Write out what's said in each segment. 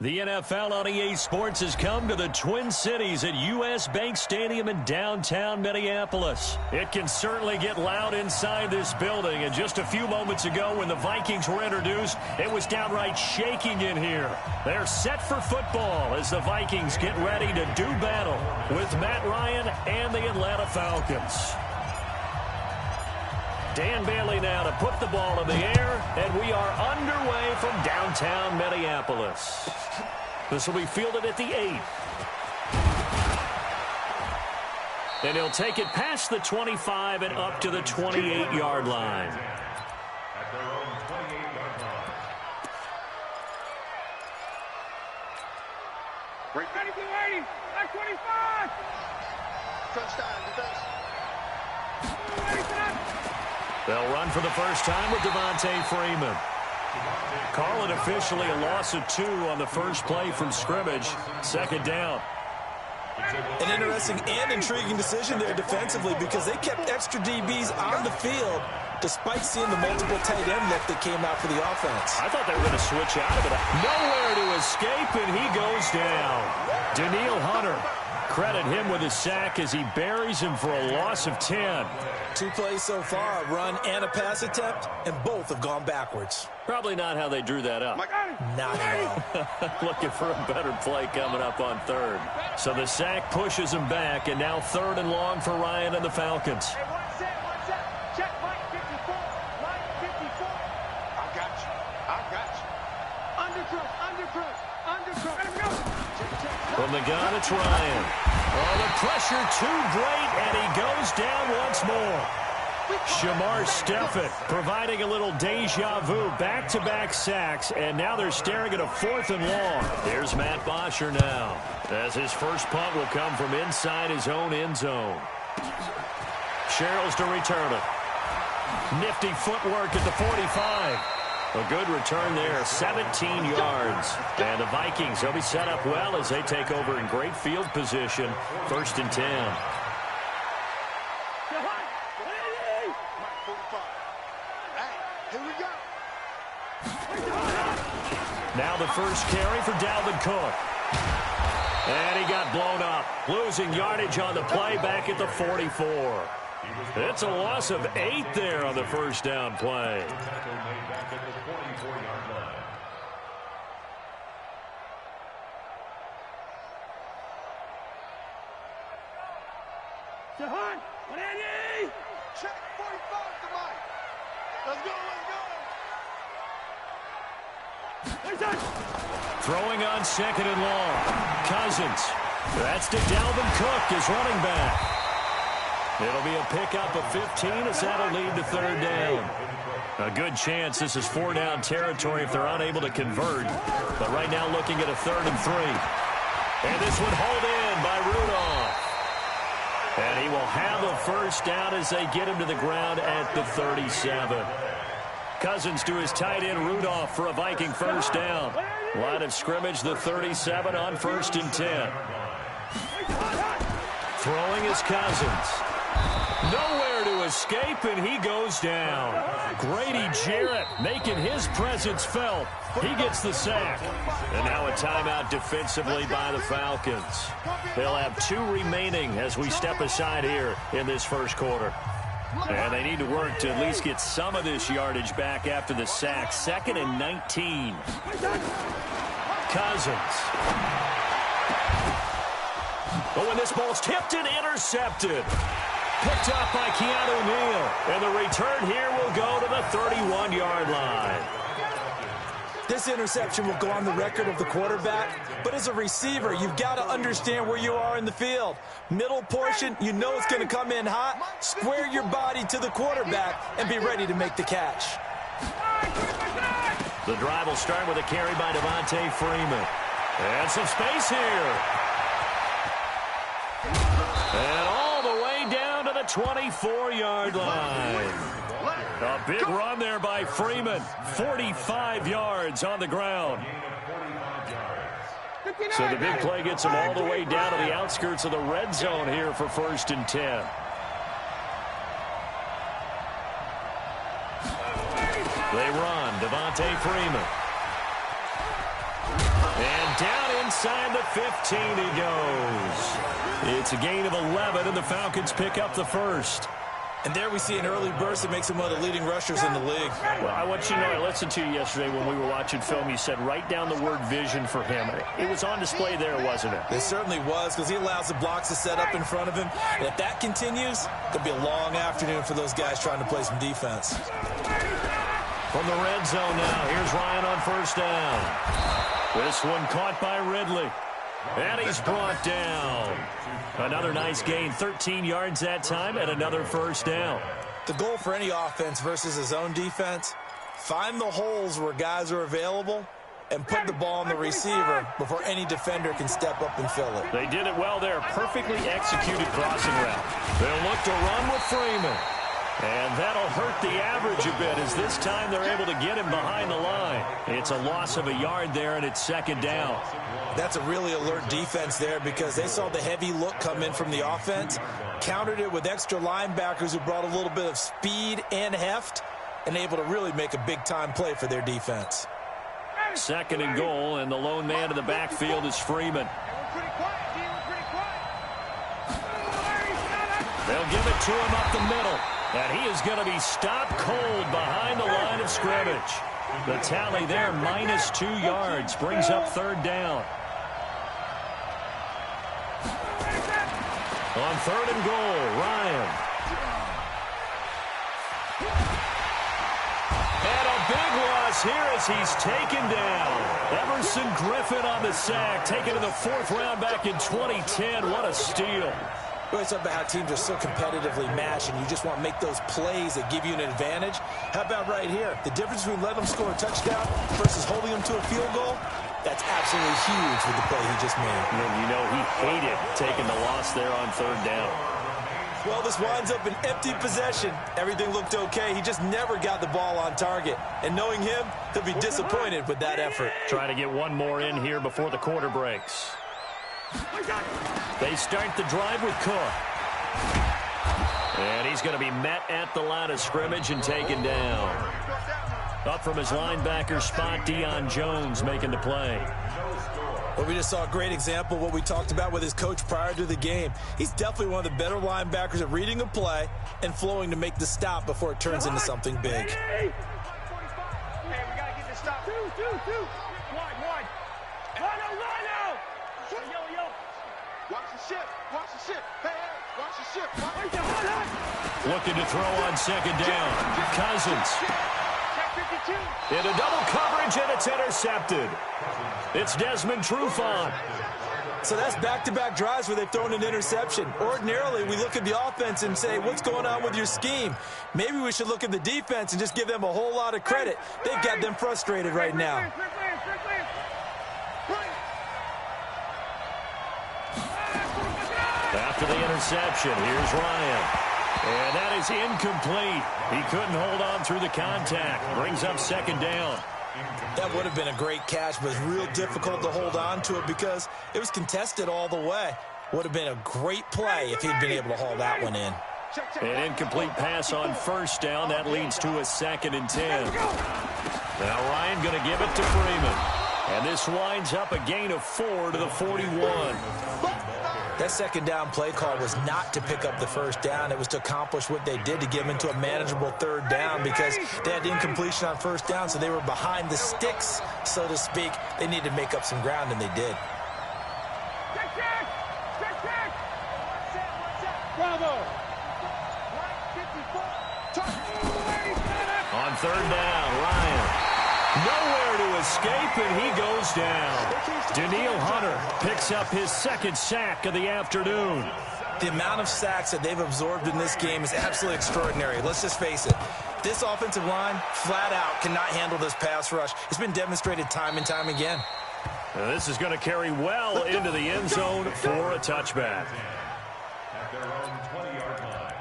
The NFL on EA Sports has come to the Twin Cities at U.S. Bank Stadium in downtown Minneapolis. It can certainly get loud inside this building, and just a few moments ago when the Vikings were introduced, it was downright shaking in here. They're set for football as the Vikings get ready to do battle with Matt Ryan and the Atlanta Falcons. Dan Bailey now to put the ball in the air, and we are underway from downtown Minneapolis. This will be fielded at the 8. And he'll take it past the 25 and up to the 28-yard line. At their own 28-yard line. Ready to 80, at 25. Touchdown, defense. They'll run for the first time with Devontae Freeman. Call it officially a loss of 2 on the first play from scrimmage. Second down. An interesting and intriguing decision there defensively because they kept extra DBs on the field despite seeing the multiple tight end look that came out for the offense. I thought they were going to switch out of it. Nowhere to escape, and he goes down. Danielle Hunter. Credit him with a sack as he buries him for a loss of 10. 2 plays so far, a run and a pass attempt, and both have gone backwards. Probably not how they drew that up. Not at all. Looking for a better play coming up on third. So the sack pushes him back, and now 3rd and long for Ryan and the Falcons. Hey, one set. Check Mike 54. Mike 54. I got you. Undercrook. Let him go. From the gun, it's Ryan. Oh, the pressure too great, and he goes down once more. Shamar Steffett providing a little deja vu, back-to-back sacks, and now they're staring at a 4th and long. Here's Matt Bosher now, as his first punt will come from inside his own end zone. Sherrills to return it. Nifty footwork at the 45. A good return there, 17 yards. And the Vikings, they'll be set up well as they take over in great field position. 1st and 10. Here we go. Now the first carry for Dalvin Cook. And he got blown up, losing yardage on the play back at the 44. It's a loss of 8 there on the first down play. Jahan, Check 45 to Mike. Let's go. Throwing on 2nd and long. Cousins. That's to Dalvin Cook, his running back. It'll be a pickup of 15 as that'll lead to 3rd down. A good chance this is 4-down territory if they're unable to convert. But right now looking at a 3rd and 3. And this one hauled in by Rudolph. And he will have a first down as they get him to the ground at the 37. Cousins to his tight end Rudolph for a Viking first down. Line of scrimmage, the 37 on 1st and 10. Throwing is Cousins. Nowhere to escape, and he goes down. Grady Jarrett making his presence felt. He gets the sack. And now a timeout defensively by the Falcons. They'll have 2 remaining as we step aside here in this first quarter. And they need to work to at least get some of this yardage back after the sack. 2nd and 19. Cousins. Oh, and this ball's tipped and intercepted. Picked up by Keanu Neal. And the return here will go to the 31-yard line. This interception will go on the record of the quarterback, but as a receiver, you've got to understand where you are in the field. Middle portion, you know it's going to come in hot. Square your body to the quarterback and be ready to make the catch. The drive will start with a carry by Devontae Freeman. And some space here. And all the way down to the 24-yard line. A big run there by Freeman. 45 yards on the ground. So the big play gets him all the way down to the outskirts of the red zone here for 1st and 10. They run. Devontae Freeman. And down inside the 15 he goes. It's a gain of 11, and the Falcons pick up the first. And there we see an early burst that makes him one of the leading rushers in the league. Well, I want you to know, I listened to you yesterday when we were watching film. You said write down the word vision for him. It was on display there, wasn't it? It certainly was, because he allows the blocks to set up in front of him. And if that continues, it'll be a long afternoon for those guys trying to play some defense. From the red zone now, here's Ryan on first down. This one caught by Ridley. And he's brought down. Another nice gain, 13 yards that time, and another first down. The goal for any offense versus his own defense, find the holes where guys are available and put the ball on the receiver before any defender can step up and fill it. They did it well there. Perfectly executed crossing route. They'll look to run with Freeman. And that'll hurt the average a bit, as this time they're able to get him behind the line. It's a loss of a yard there, and it's second down. That's a really alert defense there, because they saw the heavy look come in from the offense, countered it with extra linebackers who brought a little bit of speed and heft, and able to really make a big-time play for their defense. Second and goal, and the lone man in the backfield is Freeman. They'll give it to him up the middle. And he is going to be stopped cold behind the line of scrimmage. The tally there, minus 2 yards, brings up third down. On third and goal, Ryan. And a big loss here as he's taken down. Everson Griffin on the sack, taken to the fourth round back in 2010. What a steal. We always talk about how teams are so competitively matched, and you just want to make those plays that give you an advantage. How about right here? The difference between letting them score a touchdown versus holding them to a field goal, that's absolutely huge with the play he just made. And you know he hated taking the loss there on third down. Well, this winds up an empty possession. Everything looked okay. He just never got the ball on target. And knowing him, he'll be disappointed with that effort. Trying to get one more in here before the quarter breaks. They start the drive with Cook. And he's going to be met at the line of scrimmage and taken down. Up from his linebacker spot, Deion Jones making the play. Well, we just saw a great example of what we talked about with his coach prior to the game. He's definitely one of the better linebackers at reading a play and flowing to make the stop before it turns into something big. Hey, we got to get this stop. Two. One. Rhino. Yo. Watch the shift. Hey, watch the shift. Looking to throw on second down. Cousins. In a double coverage, and it's intercepted. It's Desmond Trufant. So that's back-to-back drives where they've thrown an interception. Ordinarily, we look at the offense and say, what's going on with your scheme? Maybe we should look at the defense and just give them a whole lot of credit. They've got them frustrated right now. After the interception, here's Ryan. And that is incomplete. He couldn't hold on through the contact. Brings up second down. That would have been a great catch, but it's real difficult to hold on to it because it was contested all the way. Would have been a great play if he'd been able to haul that one in. An incomplete pass on first down. That leads to a second and 10. Now Ryan going to give it to Freeman. And this winds up a gain of 4 to the 41. That second down play call was not to pick up the first down. It was to accomplish what they did to get them into a manageable third down because they had incompletion on first down, so they were behind the sticks, so to speak. They needed to make up some ground, and they did. Bravo. On third down, Ryan. Nowhere to escape, and he goes down. Daniil Hunter picks up his second sack of the afternoon. The amount of sacks that they've absorbed in this game is absolutely extraordinary. Let's just face it. This offensive line, flat out, cannot handle this pass rush. It's been demonstrated time and time again. Now this is going to carry well into the end zone for a touchback. At their own 20-yard line.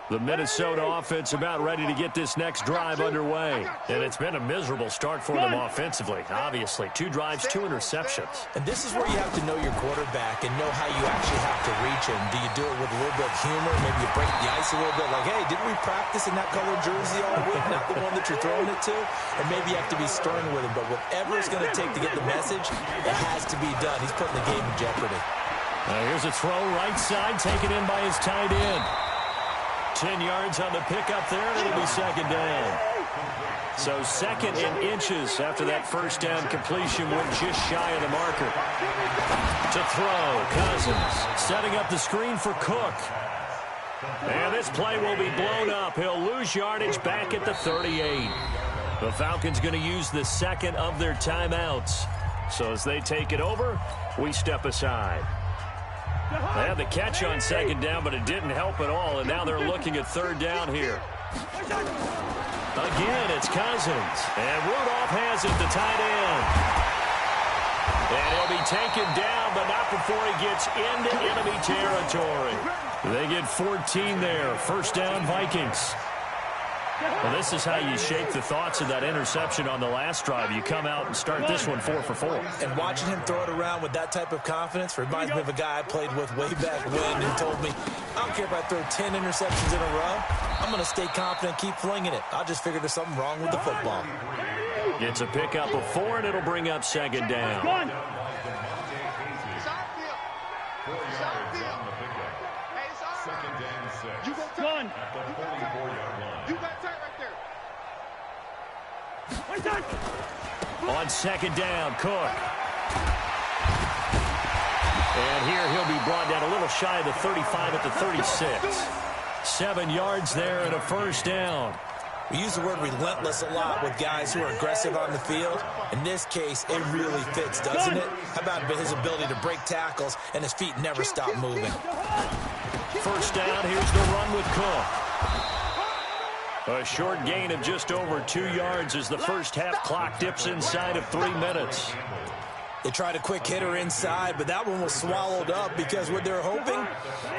The Minnesota offense about ready to get this next drive underway. And it's been a miserable start for them offensively, obviously. 2 drives, 2 interceptions. And this is where you have to know your quarterback and know how you actually have to reach him. Do you do it with a little bit of humor? Maybe you break the ice a little bit. Like, hey, didn't we practice in that colored jersey all week? Not the one that you're throwing it to? Or maybe you have to be stern with him. But whatever it's going to take to get the message, it has to be done. He's putting the game in jeopardy. Here's a throw right side, taken in by his tight end. 10 yards on the pickup there, and it'll be second down. So second and inches after that first down completion went just shy of the marker. To throw, Cousins setting up the screen for Cook. And this play will be blown up. He'll lose yardage back at the 38. The Falcons going to use the second of their timeouts. So as they take it over, we step aside. They had the catch on second down, but it didn't help at all, and now they're looking at third down here. Again, it's Cousins, and Rudolph has it, the tight end. And he'll be taken down, but not before he gets into enemy territory. They get 14 there. First down, Vikings. Well, this is how you shake the thoughts of that interception on the last drive. You come out and start this one 4 for 4. And watching him throw it around with that type of confidence reminds me of a guy I played with way back when who told me, I don't care if I throw 10 interceptions in a row. I'm going to stay confident, keep flinging it. I just figured there's something wrong with the football. It's a pickup of 4, and it'll bring up second down. On second down, Cook. And here he'll be brought down a little shy of the 35 at the 36. 7 yards there and a first down. We use the word relentless a lot with guys who are aggressive on the field. In this case, it really fits, doesn't it? How about his ability to break tackles and his feet never stop moving? First down, here's the run with Cook. A short gain of just over 2 yards as the first half clock dips inside of 3 minutes. They tried a quick hitter inside, but that one was swallowed up because what they're hoping,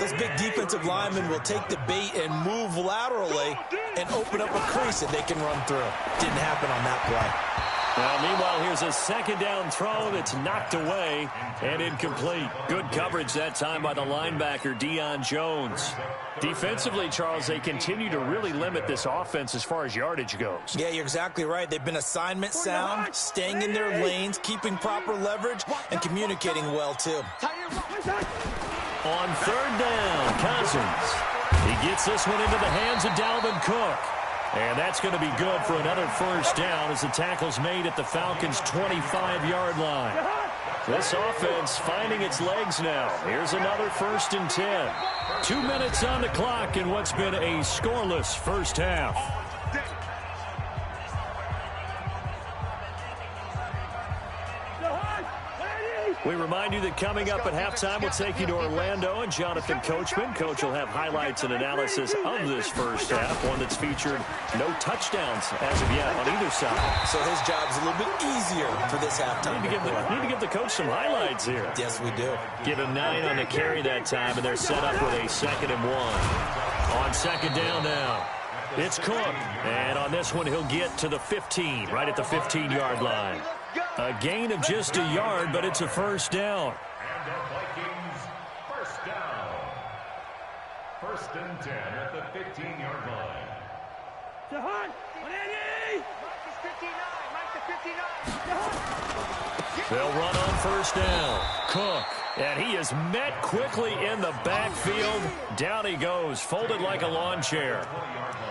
those big defensive linemen will take the bait and move laterally and open up a crease that they can run through. Didn't happen on that play. Well, meanwhile, here's a second down throw that's knocked away and incomplete. Good coverage that time by the linebacker, Deion Jones. Defensively, Charles, they continue to really limit this offense as far as yardage goes. Yeah, you're exactly right. They've been assignment sound, staying in their lanes, keeping proper leverage, and communicating well, too. On third down, Cousins. He gets this one into the hands of Dalvin Cook. And that's going to be good for another first down as the tackle's made at the Falcons' 25-yard line. This offense finding its legs now. Here's another 1st and 10. 2 minutes on the clock in what's been a scoreless first half. We remind you that coming up at halftime, we'll take you to Orlando and Jonathan Coachman. Coach will have highlights and analysis of this first half, one that's featured no touchdowns as of yet on either side. So his job's a little bit easier for this halftime. Need to give the coach some highlights here. Yes, we do. Give him 9 on the carry that time, and they're set up with a 2nd and 1. On second down now, it's Cook. And on this one, he'll get to the 15, right at the 15-yard line. A gain of just a yard, but it's a first down. And the Vikings first down. 1st and 10 at the 15-yard line. Jahan, They'll run on first down. Cook, and he is met quickly in the backfield. Down he goes, folded like a lawn chair.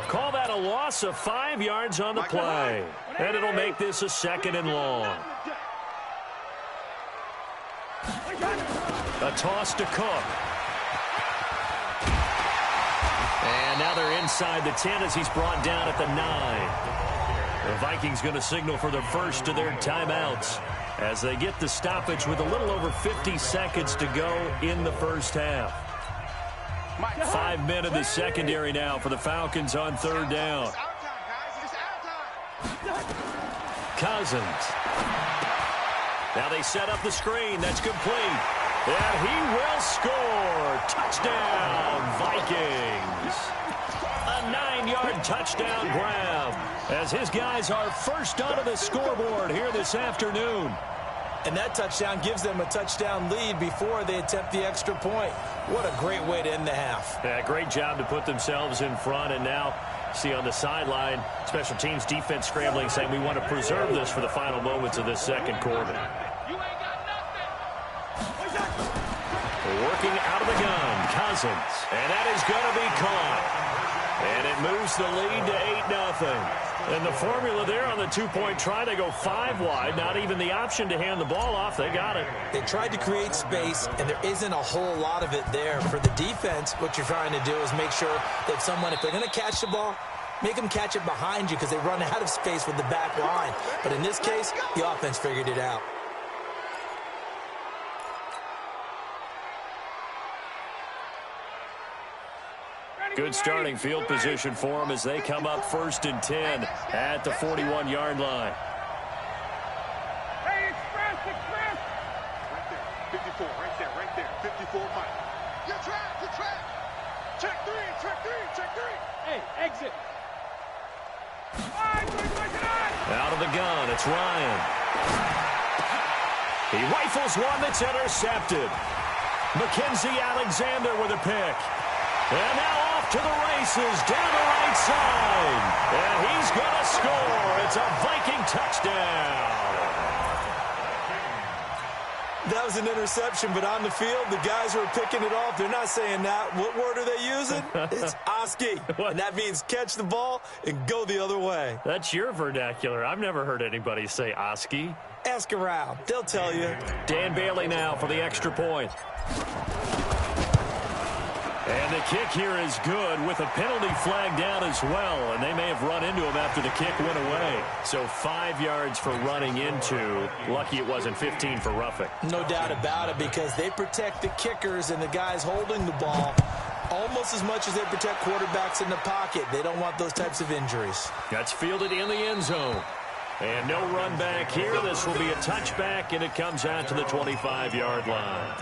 Call that a loss of 5 yards on the play. And it'll make this a 2nd and long. A toss to Cook. And now they're inside the 10 as he's brought down at the 9. The Vikings going to signal for the first of their timeouts as they get the stoppage with a little over 50 seconds to go in the first half. 5 men in the secondary now for the Falcons on third down. Cousins. Now they set up the screen. That's complete. And he will score. Touchdown, Vikings. 9-yard touchdown grab as his guys are first onto the scoreboard here this afternoon. And that touchdown gives them a touchdown lead before they attempt the extra point. What a great way to end the half. Yeah, great job to put themselves in front. And now, see on the sideline, special teams defense scrambling, saying we want to preserve this for the final moments of this second quarter. Working out of the gun, Cousins. And that is going to be caught. And it moves the lead to 8-0. And the formula there on the two-point try, they go 5 wide. Not even the option to hand the ball off. They got it. They tried to create space, and there isn't a whole lot of it there. For the defense, what you're trying to do is make sure that if they're going to catch the ball, make them catch it behind you because they run out of space with the back line. But in this case, the offense figured it out. Good starting field position for them as they come up 1st and 10 at the 41-yard line. Hey, express! Right there, 54, Mike. You're trapped. Check three. Hey, exit. Out of the gun, it's Ryan. He rifles one that's intercepted. Mackenzie Alexander with a pick. And now off to the races, down the right side. And he's going to score. It's a Viking touchdown. That was an interception, but on the field, the guys who are picking it off, they're not saying that. What word are they using? It's Oski. And that means catch the ball and go the other way. That's your vernacular. I've never heard anybody say Oski. Ask around. They'll tell you. Dan Bailey now for the extra point. And the kick here is good with a penalty flag down as well. And they may have run into him after the kick went away. So 5 yards for running into. Lucky it wasn't 15 for roughing. No doubt about it, because they protect the kickers and the guys holding the ball almost as much as they protect quarterbacks in the pocket. They don't want those types of injuries. That's fielded in the end zone. And no run back here. This will be a touchback, and it comes out to the 25-yard line.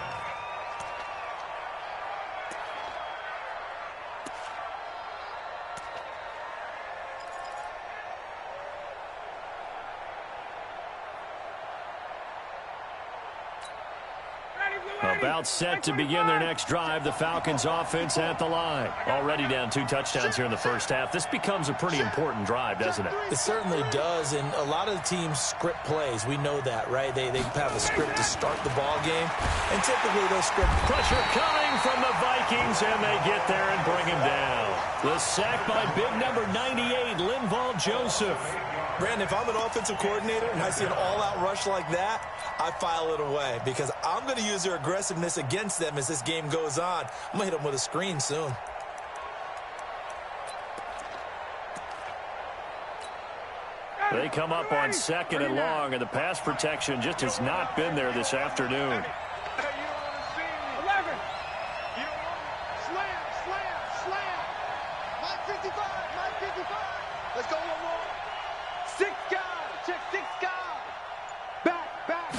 About set to begin their next drive. The Falcons offense at the line. Already down 2 touchdowns here in the first half. This becomes a pretty important drive, doesn't it? It certainly does, and a lot of the teams script plays. We know that, right? They have a script to start the ball game, and typically those script... Pressure coming from the Vikings, and they get there and bring him down. The sack by big number 98, Linval Joseph. Brandon, if I'm an offensive coordinator and I see an all-out rush like that, I file it away because I'm going to use their aggressiveness against them as this game goes on. I'm going to hit them with a screen soon. They come up on 2nd and long, and the pass protection just has not been there this afternoon. Let's go, Lamar. 6 guys. Check 6 guys. Back.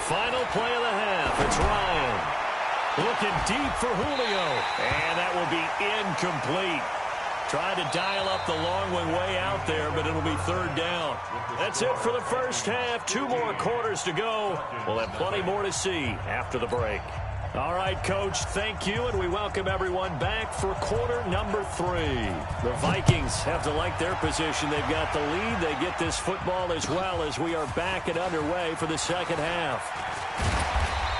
Final play of the half. It's Ryan. Looking deep for Julio. And that will be incomplete. Trying to dial up the long one way out there, but it'll be 3rd down. That's it for the first half. 2 more quarters to go. We'll have plenty more to see after the break. All right, Coach, thank you, and we welcome everyone back for quarter number 3. The Vikings have to like their position. They've got the lead. They get this football as well as we are back and underway for the second half.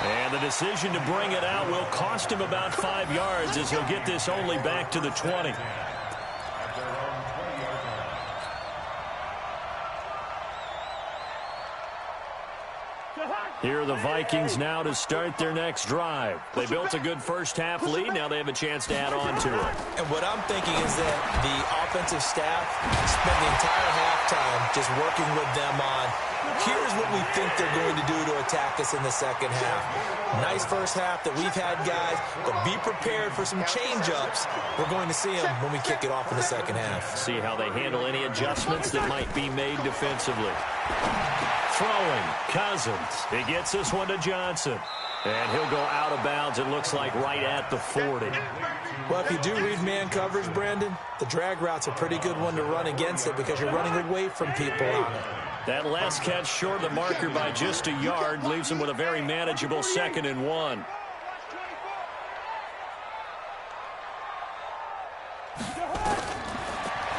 And the decision to bring it out will cost him about 5 yards as he'll get this only back to the 20. Here are the Vikings now to start their next drive. They built a good first half lead. Now they have a chance to add on to it. And what I'm thinking is that the offensive staff spent the entire halftime just working with them on, here's what we think they're going to do to attack us in the second half. Nice first half that we've had, guys, but be prepared for some change-ups. We're going to see them when we kick it off in the second half. See how they handle any adjustments that might be made defensively. Throwing, Cousins. He gets this one to Johnson. And he'll go out of bounds, it looks like, right at the 40. Well, if you do read man coverage, Brandon, the drag route's a pretty good one to run against it because you're running away from people on it. That last catch short of the marker by just a yard leaves him with a very manageable 2nd and 1.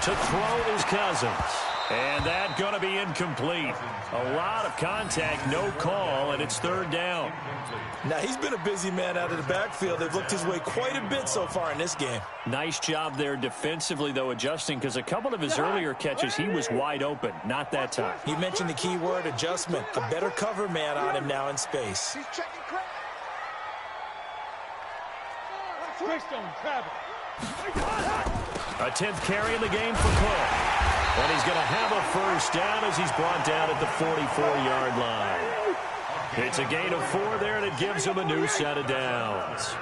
To throw is Cousins. And that's going to be incomplete. A lot of contact, no call, and it's 3rd down. Now, he's been a busy man out of the backfield. They've looked his way quite a bit so far in this game. Nice job there defensively, though, adjusting, because a couple of his earlier catches, he was wide open. Not that time. You mentioned the key word, adjustment. A better cover man on him now in space. He's checking crap. Greystone, grab it. A 10th carry in the game for Cook. And he's going to have a 1st down as he's brought down at the 44-yard line. It's a gain of 4 there, and it gives him a new set of downs.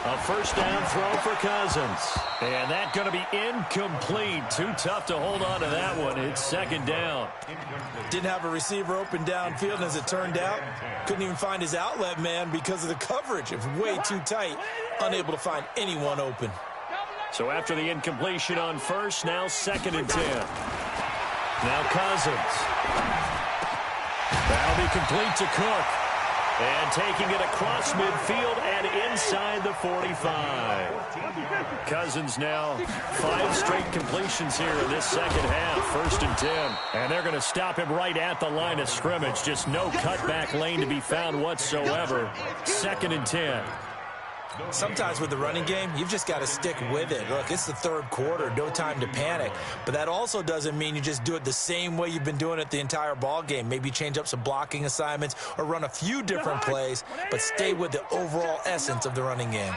A 1st down throw for Cousins. And that's going to be incomplete. Too tough to hold on to that one. It's 2nd down. Didn't have a receiver open downfield, and as it turned out, couldn't even find his outlet man because of the coverage. It was way too tight, unable to find anyone open. So after the incompletion on 1st, now 2nd and 10. Now Cousins. That'll be complete to Cook. And taking it across midfield and inside the 45. Cousins now 5 straight completions here in this 2nd half. 1st and 10. And they're going to stop him right at the line of scrimmage. Just no cutback lane to be found whatsoever. 2nd and 10. Sometimes with the running game, you've just got to stick with it. Look, it's the 3rd quarter, no time to panic. But that also doesn't mean you just do it the same way you've been doing it the entire ball game. Maybe change up some blocking assignments or run a few different plays, but stay with the overall essence of the running game.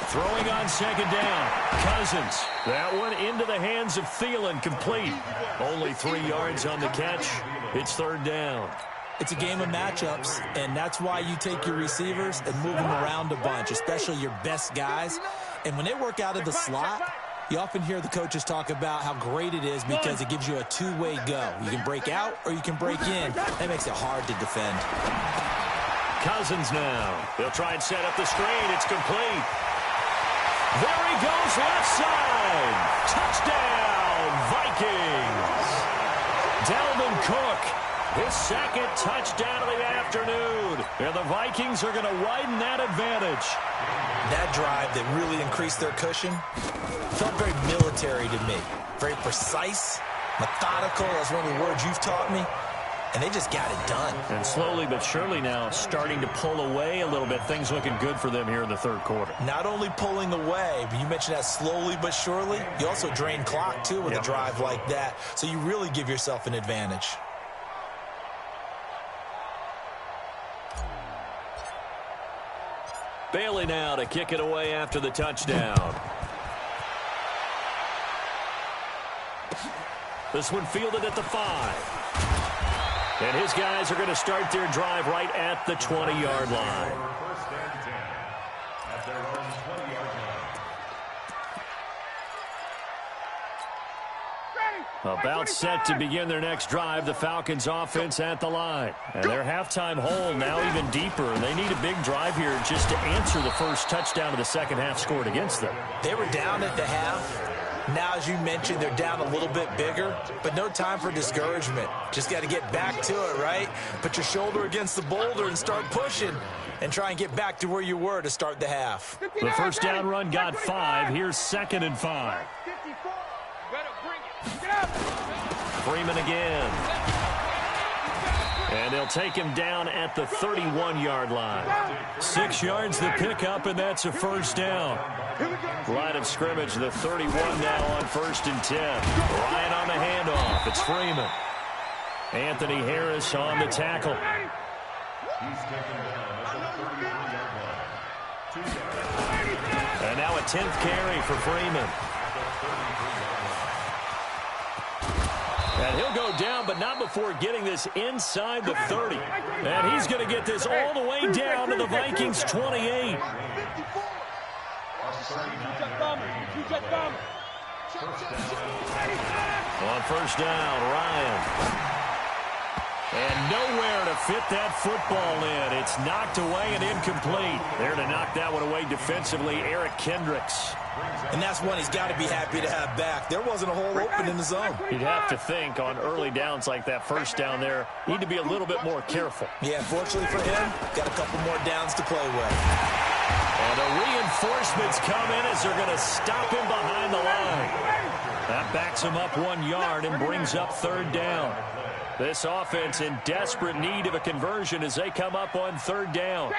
Throwing on 2nd down. Cousins. That one into the hands of Thielen, complete. Only 3 yards on the catch. It's 3rd down. It's a game of matchups, and that's why you take your receivers and move them around a bunch, especially your best guys. And when they work out of the slot, you often hear the coaches talk about how great it is because it gives you a two-way go. You can break out or you can break in. That makes it hard to defend. Cousins now. He'll try and set up the screen. It's complete. There he goes, left side. Touchdown, Vikings. Dalvin Cook, his 2nd touchdown of the afternoon. And the Vikings are going to widen that advantage. That drive that really increased their cushion felt very military to me. Very precise, methodical. That's one of the words you've taught me. And they just got it done. And slowly but surely now starting to pull away a little bit. Things looking good for them here in the 3rd quarter. Not only pulling away, but you mentioned that slowly but surely. You also drain clock, too, with a drive like that. So you really give yourself an advantage. Bailey now to kick it away after the touchdown. This one fielded at the 5. And his guys are going to start their drive right at the 20-yard line. 1st and 10 at their own 20-yard line. About set to begin their next drive, the Falcons offense at the line. And their halftime hole now even deeper. They need a big drive here just to answer the first touchdown of the 2nd half scored against them. They were down at the half. Now, as you mentioned, they're down a little bit bigger, but no time for discouragement. Just got to get back to it, right? Put your shoulder against the boulder and start pushing and try and get back to where you were to start the half. The 1st down run got 5. Here's 2nd and 5. Freeman again. And they'll take him down at the 31-yard line. 6 yards the pickup, and that's a 1st down. Line of scrimmage, the 31 now on 1st and 10. Ryan on the handoff. It's Freeman. Anthony Harris on the tackle. He's taken down at the 33-yard line. 2 yards. And now a 10th carry for Freeman. And he'll go down, but not before getting this inside the 30. And he's going to get this all the way down to the Vikings' 28. On first down, Ryan. And nowhere to fit that football in. It's knocked away and incomplete. There to knock that one away defensively, Eric Kendricks. And that's one he's got to be happy to have back. There wasn't a hole open in the zone. You'd have to think on early downs like that first down there, need to be a little bit more careful. Yeah, fortunately for him, got a couple more downs to play with. And the reinforcements come in as they're going to stop him behind the line. That backs him up 1 yard and brings up third down. This offense in desperate need of a conversion as they come up on third down.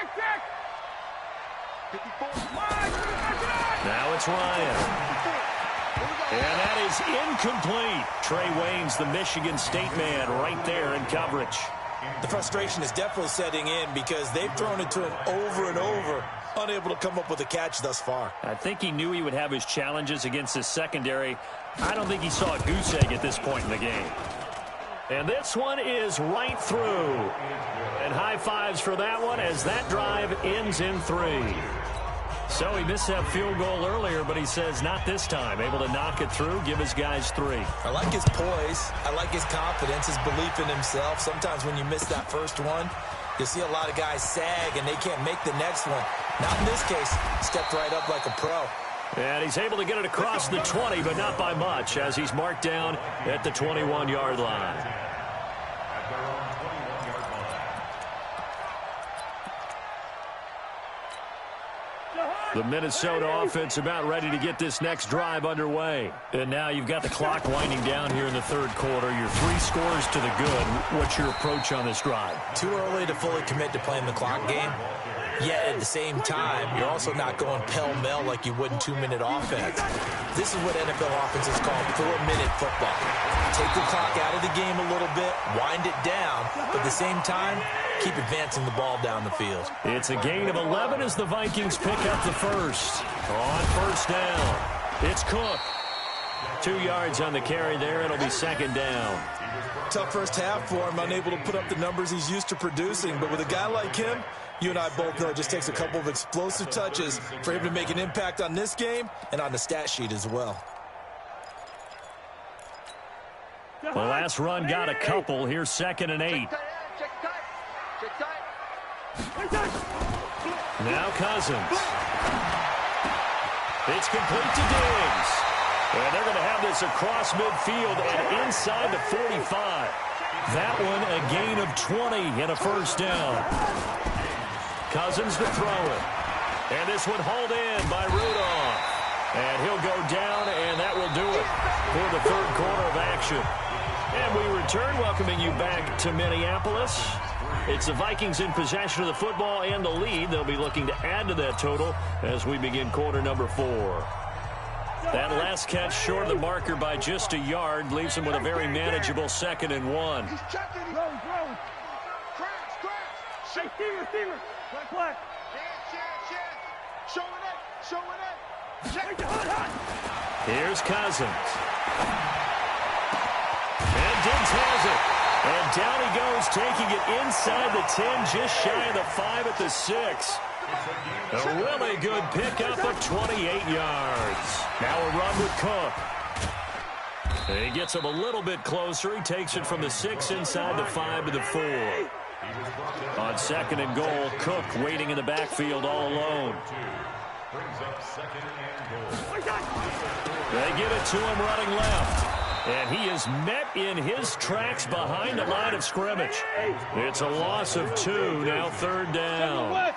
Now it's Ryan. And that is incomplete. Trey Waynes, the Michigan State man, right there in coverage. The frustration is definitely setting in because they've thrown it to him over and over, unable to come up with a catch thus far. I think he knew he would have his challenges against his secondary. I don't think he saw a goose egg at this point in the game. And this one is right through. And high fives for that one as that drive ends in 3. So he missed that field goal earlier, but he says not this time. Able to knock it through, give his guys 3. I like his poise. I like his confidence, his belief in himself. Sometimes when you miss that first one, you see a lot of guys sag and they can't make the next one. Not in this case. Stepped right up like a pro. And he's able to get it across the 20, but not by much, as he's marked down at the 21-yard line. The Minnesota offense about ready to get this next drive underway. And now you've got the clock winding down here in the third quarter. You're 3 scores to the good. What's your approach on this drive? Too early to fully commit to playing the clock game. Yet at the same time, you're also not going pell-mell like you would in 2-minute offense. This is what NFL offenses call 4-minute football. Take the clock out of the game a little bit, wind it down, but at the same time, keep advancing the ball down the field. It's a gain of 11 as the Vikings pick up the first. On first down, it's Cook. 2 yards on the carry there. It'll be second down. Tough first half for him, unable to put up the numbers he's used to producing. But with a guy like him, you and I both know it just takes a couple of explosive touches for him to make an impact on this game and on the stat sheet as well. The last run got a couple. Here's 2nd and 8. Now Cousins. It's complete to Diggs. And they're going to have this across midfield and inside the 45. That one a gain of 20 and a first down. Cousins to throw it. And this one hauled in by Rudolph. And he'll go down, and that will do it for the third quarter of action. And we return, welcoming you back to Minneapolis. It's the Vikings in possession of the football and the lead. They'll be looking to add to that total as we begin quarter number 4. That last catch short of the marker by just a yard leaves them with a very manageable 2nd and 1. He's checking it. Crash. Hey, Stever. Black. Showing it. Check it. Hot. Here's Cousins. And Diggs has it. And down he goes, taking it inside the 10, just shy of the 5 at the 6. A really good pickup of 28 yards. Now a run with Cook. And he gets him a little bit closer. He takes it from the 6 inside the 5 to the 4. On 2nd and goal, Cook waiting in the backfield all alone. They give it to him running left. And he is met in his tracks behind the line of scrimmage. It's a loss of 2, now third down.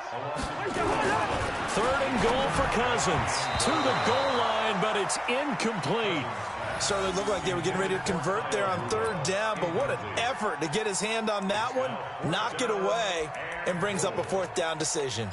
3rd and goal for Cousins. To the goal line, but it's incomplete. Certainly looked like they were getting ready to convert there on 3rd down, but what an effort to get his hand on that one, knock it away, and brings up a 4th down decision.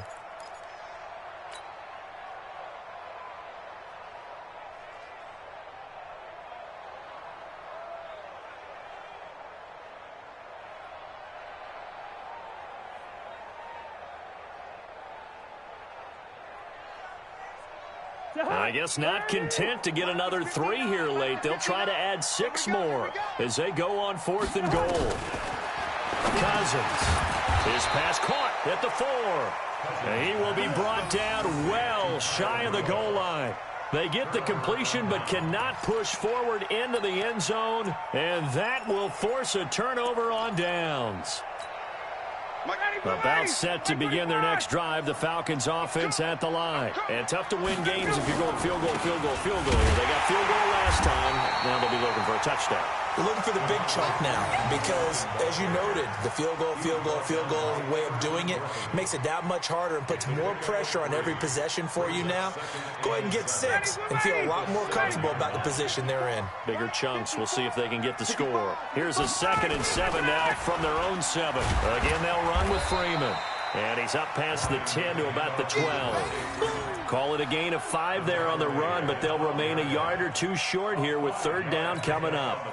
I guess not content to get another 3 here late. They'll try to add 6 more as they go on 4th and goal. Cousins. His pass caught at the 4. And he will be brought down well shy of the goal line. They get the completion but cannot push forward into the end zone, and that will force a turnover on downs. About set to begin their next drive, the Falcons offense at the line. And tough to win games if you're going field goal, field goal, field goal. They got field goal last time. Now they'll be looking for a touchdown. They're looking for the big chunk now because, as you noted, the field goal way of doing it makes it that much harder and puts more pressure on every possession for you now. Go ahead and get 6 and feel a lot more comfortable about the position they're in. Bigger chunks. We'll see if they can get the score. Here's a 2nd and 7 now from their own 7. Again, they'll run with Freeman. And he's up past the 10 to about the 12. Call it a gain of 5 there on the run, but they'll remain a yard or 2 short here with 3rd down coming up.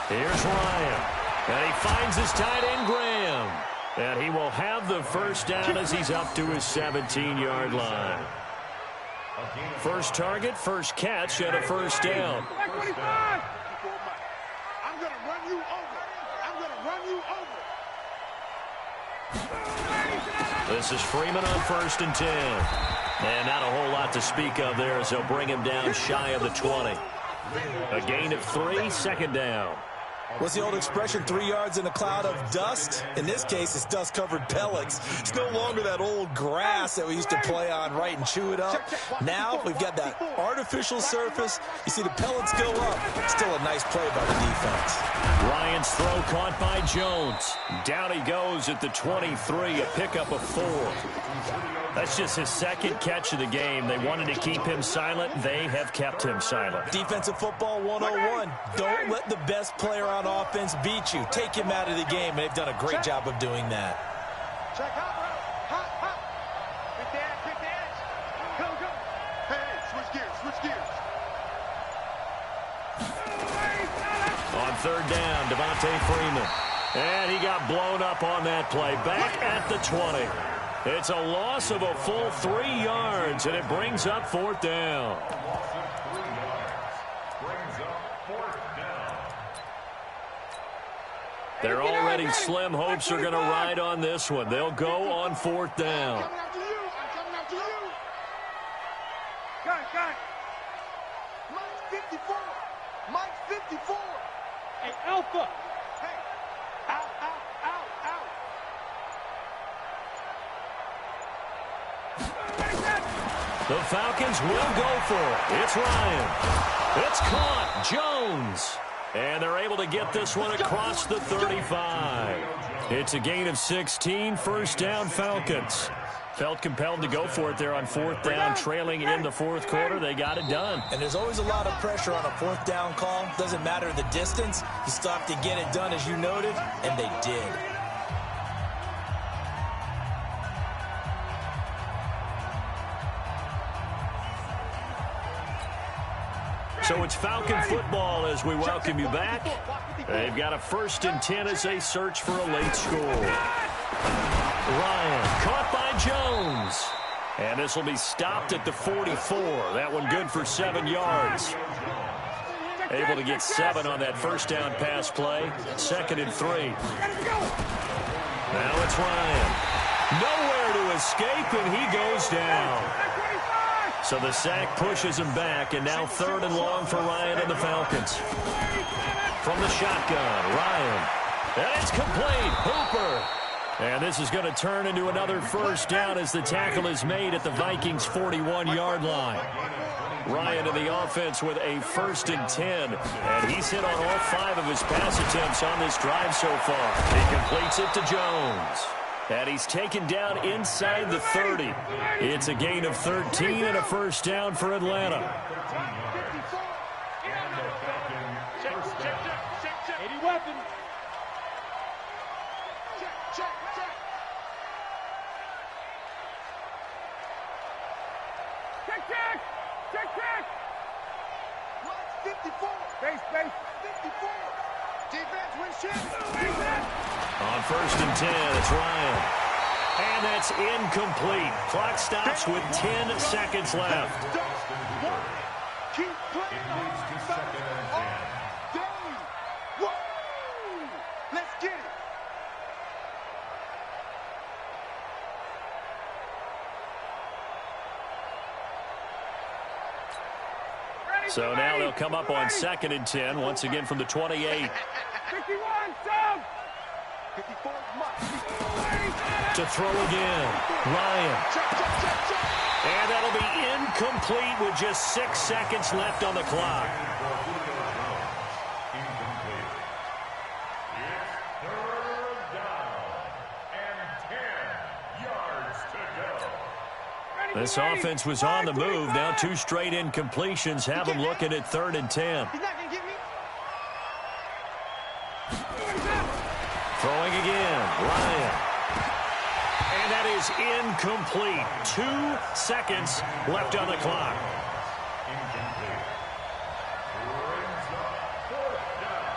Here's Ryan. And he finds his tight end, Graham. And he will have the 1st down as he's up to his 17-yard line. First target, first catch, and a 1st down. I'm going to run you over. I'm going to run you over. This is Freeman on 1st and 10. And not a whole lot to speak of there as they'll bring him down shy of the 20. A gain of 3, 2nd down. What's the old expression, 3 yards in a cloud of dust? In this case, it's dust-covered pellets. It's no longer that old grass that we used to play on, right, and chew it up. Now we've got that artificial surface. You see the pellets go up. Still a nice play by the defense. Ryan's throw caught by Jones. Down he goes at the 23, a pickup of 4. That's just his 2nd catch of the game. They wanted to keep him silent. They have kept him silent. Defensive football 101. Don't let the best player on offense beat you. Take him out of the game, and they've done a great job of doing that. Check hop, hop. Quick dance. Go. Hey, switch gears. On 3rd down, Devontae Freeman. And he got blown up on that play. Back at the 20. It's a loss of a full 3 yards, and it brings up 4th down. They're already slim hopes are going to ride on this one. They'll go on 4th down. I'm coming after you. Got it. Mike's 54. Hey, Alpha. Hey. Out. The Falcons will go for it. It's Ryan. It's caught. Jones. And they're able to get this one across the 35. It's a gain of 16. 1st down, Falcons. Felt compelled to go for it there on 4th down, trailing in the 4th quarter. They got it done. And there's always a lot of pressure on a 4th down call. Doesn't matter the distance. You still have to get it done, as you noted, and they did. So it's Falcon football as we welcome you back. They've got a 1st and 10 as they search for a late score. Ryan caught by Jones. And this will be stopped at the 44. That one good for 7 yards. Able to get 7 on that 1st down pass play. 2nd and 3. Now it's Ryan. Nowhere to escape, and he goes down. So the sack pushes him back, and now 3rd and long for Ryan and the Falcons. From the shotgun, Ryan. And it's complete. Hooper. And this is going to turn into another 1st down as the tackle is made at the Vikings' 41-yard line. Ryan in the offense with a 1st and 10. And he's hit on all 5 of his pass attempts on this drive so far. He completes it to Jones. And he's taken down inside the 30. It's a gain of 13 and a 1st down for Atlanta. Any weapon. Check. Check. 54. Base. 54. Defense, win shit. On 1st and 10, it's Ryan. And that's incomplete. Clock stops with 10 seconds left. Keep playing. It leads to 2nd and 10. Woo! Let's get it. So now they'll come up on 2nd and 10, once again from the 28. 51, down. 54, To throw again, Ryan. And that'll be incomplete with just 6 seconds left on the clock. Incomplete. It's 3rd down and 10 yards to go. This offense was on the move. Now 2 straight incompletions have them looking at 3rd and 10. He's not going to get me. Throwing again, Ryan. And that is incomplete. 2 seconds left on the clock. Incomplete. Brings up 4th down.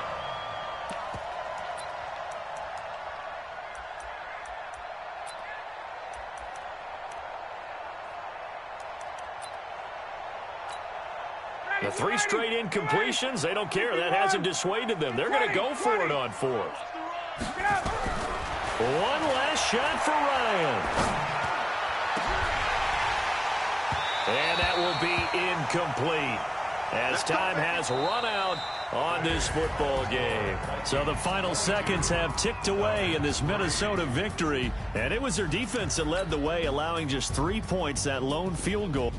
The 3 straight incompletions, they don't care. That hasn't dissuaded them. They're going to go for it on 4th. One last shot for Ryan. And that will be incomplete, as time has run out on this football game. So the final seconds have ticked away in this Minnesota victory, and it was their defense that led the way, allowing just 3 points, that lone field goal.